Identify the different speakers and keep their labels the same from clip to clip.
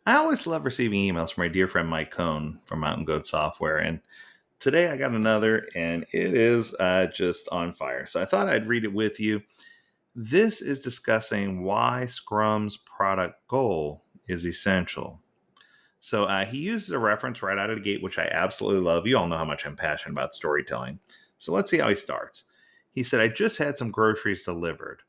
Speaker 1: I always love receiving emails from my dear friend Mike Cohn from Mountain Goat Software. And today I got another, and it is just on fire. So I thought I'd read it with you. This is discussing why Scrum's product goal is essential. So he uses a reference right out of the gate, which I absolutely love. You all know how much I'm passionate about storytelling. So let's see how he starts. He said, I just had some groceries delivered.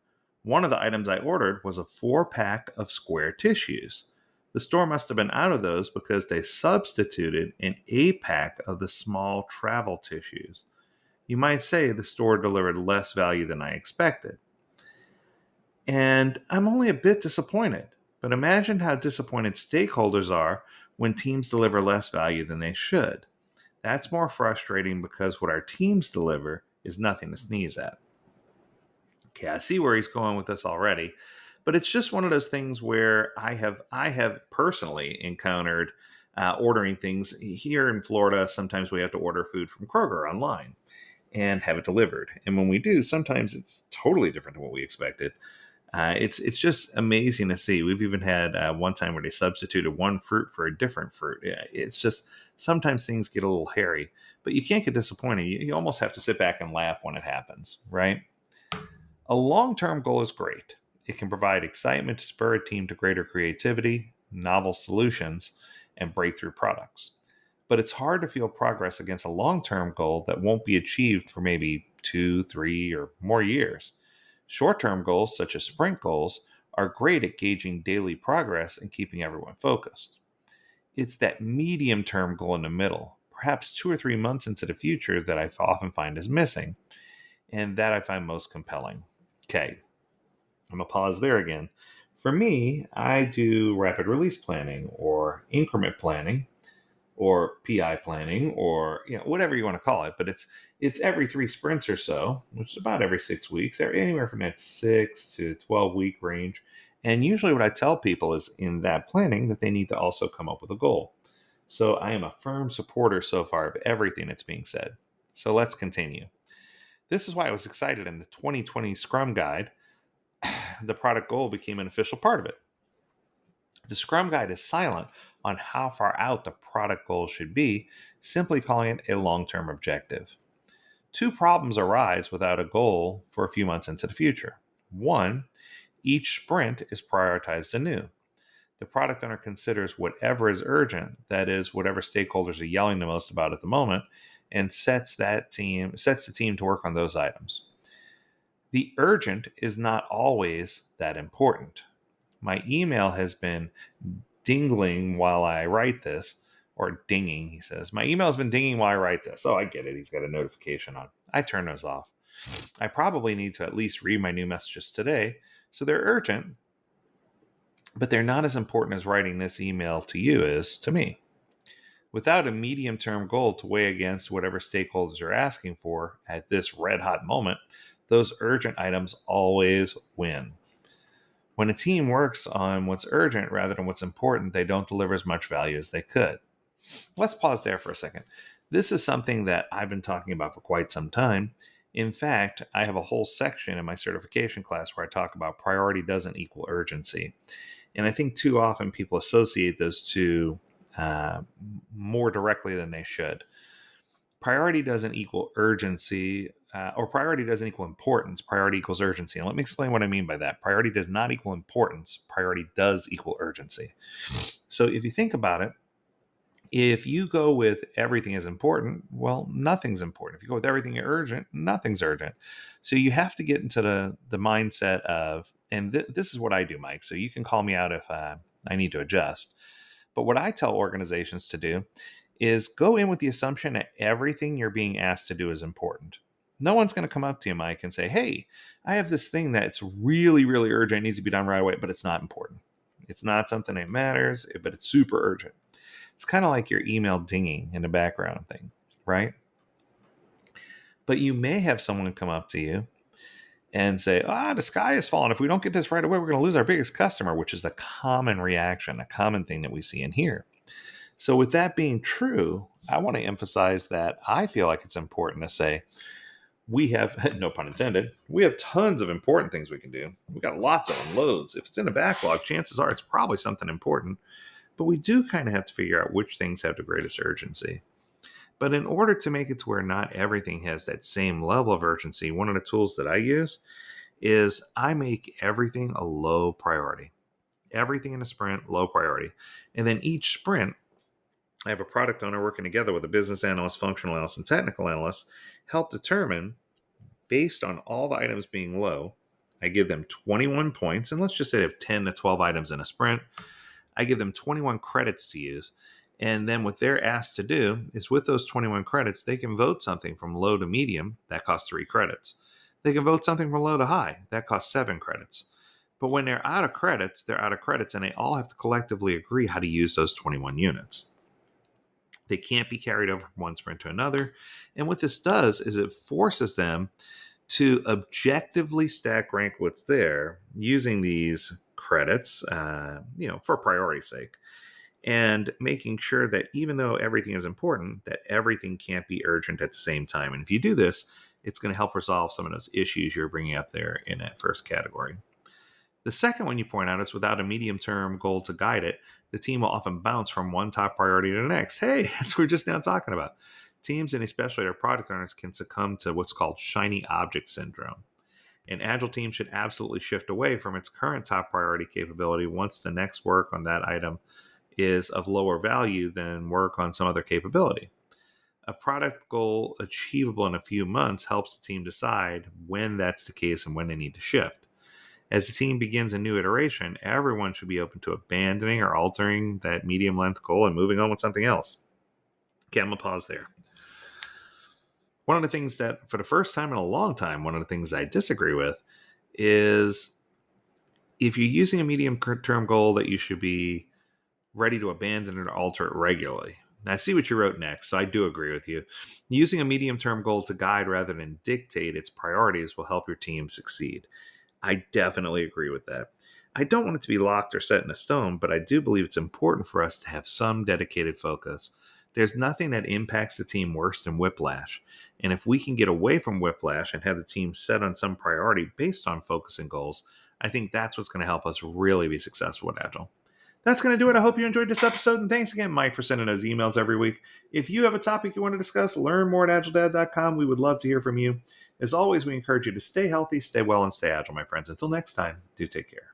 Speaker 1: One of the items I ordered was a 4-pack of square tissues. The store must have been out of those because they substituted an 8-pack of the small travel tissues. You might say the store delivered less value than I expected. And I'm only a bit disappointed. But imagine how disappointed stakeholders are when teams deliver less value than they should. That's more frustrating because what our teams deliver is nothing to sneeze at. Okay, I see where he's going with this already, but it's just one of those things where I have personally encountered ordering things here in Florida. Sometimes we have to order food from Kroger online and have it delivered, and when we do, sometimes it's totally different than what we expected. It's just amazing to see. We've even had one time where they substituted one fruit for a different fruit. Yeah, it's just sometimes things get a little hairy, but you can't get disappointed. You almost have to sit back and laugh when it happens, right? A long term goal is great. It can provide excitement to spur a team to greater creativity, novel solutions, and breakthrough products. But it's hard to feel progress against a long term goal that won't be achieved for maybe 2, 3, or more years. Short term goals, such as sprint goals, are great at gauging daily progress and keeping everyone focused. It's that medium term goal in the middle, perhaps 2 or 3 months into the future, that I often find is missing, and that I find most compelling. Okay, I'm going to pause there again. For me, I do rapid release planning or increment planning or PI planning, or whatever you want to call it, but it's every 3 sprints or so, which is about every 6 weeks, anywhere from that 6 to 12 week range. And usually, what I tell people is in that planning that they need to also come up with a goal. So I am a firm supporter so far of everything that's being said. So let's continue. This is why I was excited in the 2020 Scrum Guide. The product goal became an official part of it. The Scrum Guide is silent on how far out the product goal should be, simply calling it a long term objective. Two problems arise without a goal for a few months into the future. One, each sprint is prioritized anew. The product owner considers whatever is urgent, that is, whatever stakeholders are yelling the most about at the moment, and sets the team to work on those items. The urgent is not always that important. My email has been dingling while I write this, or dinging, he says. My email has been dinging while I write this. Oh, I get it. He's got a notification on. I turn those off. I probably need to at least read my new messages today, so they're urgent, but they're not as important as writing this email to you is to me. Without a medium term goal to weigh against whatever stakeholders are asking for at this red hot moment, those urgent items always win. When a team works on what's urgent rather than what's important, they don't deliver as much value as they could. Let's pause there for a second. This is something that I've been talking about for quite some time. In fact, I have a whole section in my certification class where I talk about priority doesn't equal urgency. And I think too often people associate those two more directly than they should. Priority doesn't equal urgency, or priority doesn't equal importance. Priority equals urgency. And let me explain what I mean by that. Priority does not equal importance. Priority does equal urgency. So if you think about it, if you go with everything is important, well, nothing's important. If you go with everything urgent, nothing's urgent. So you have to get into the mindset of, and this is what I do, Mike. So you can call me out if I need to adjust. But what I tell organizations to do is go in with the assumption that everything you're being asked to do is important. No one's going to come up to you, Mike, and say, hey, I have this thing that's really, really urgent. It needs to be done right away, but it's not important. It's not something that matters, but it's super urgent. It's kind of like your email dinging in the background thing, right? But you may have someone come up to you and say, the sky is falling. If we don't get this right away, we're going to lose our biggest customer, which is the common reaction, a common thing that we see and hear. So with that being true, I want to emphasize that I feel like it's important to say, we have, no pun intended, we have tons of important things we can do. We got lots of them, loads. If it's in a backlog, chances are it's probably something important. but we do kind of have to figure out which things have the greatest urgency. But in order to make it to where not everything has that same level of urgency, one of the tools that I use is I make everything a low priority. Everything in a sprint, low priority. And then each sprint, I have a product owner working together with a business analyst, functional analyst, and technical analyst, help determine, based on all the items being low, I give them 21 points. And let's just say they have 10 to 12 items in a sprint. I give them 21 credits to use. And then what they're asked to do is with those 21 credits, they can vote something from low to medium. That costs 3 credits. They can vote something from low to high. That costs 7 credits. But when they're out of credits, they're out of credits, and they all have to collectively agree how to use those 21 units. They can't be carried over from one sprint to another. And what this does is it forces them to objectively stack rank what's there using these credits, for priority's sake, and making sure that even though everything is important, that everything can't be urgent at the same time. And if you do this, it's going to help resolve some of those issues you're bringing up there in that first category. The second one you point out is without a medium-term goal to guide it, the team will often bounce from one top priority to the next. Hey, that's what we're just now talking about. Teams, and especially their product owners, can succumb to what's called shiny object syndrome. An agile team should absolutely shift away from its current top priority capability once the next work on that item is of lower value than work on some other capability. A product goal achievable in a few months helps the team decide when that's the case and when they need to shift. As the team begins a new iteration, everyone should be open to abandoning or altering that medium length goal and moving on with something else. Okay, I'm going to pause there. One of the things that, for the first time in a long time, one of the things I disagree with is if you're using a medium term goal that you should be ready to abandon or alter it regularly. Now, I see what you wrote next, so I do agree with you. Using a medium term goal to guide rather than dictate its priorities will help your team succeed. I definitely agree with that. I don't want it to be locked or set in stone, but I do believe it's important for us to have some dedicated focus. There's nothing that impacts the team worse than whiplash. And if we can get away from whiplash and have the team set on some priority based on focus and goals, I think that's what's going to help us really be successful with Agile. That's going to do it. I hope you enjoyed this episode. And thanks again, Mike, for sending those emails every week. If you have a topic you want to discuss, learn more at agiledad.com. We would love to hear from you. As always, we encourage you to stay healthy, stay well, and stay agile, my friends. Until next time, do take care.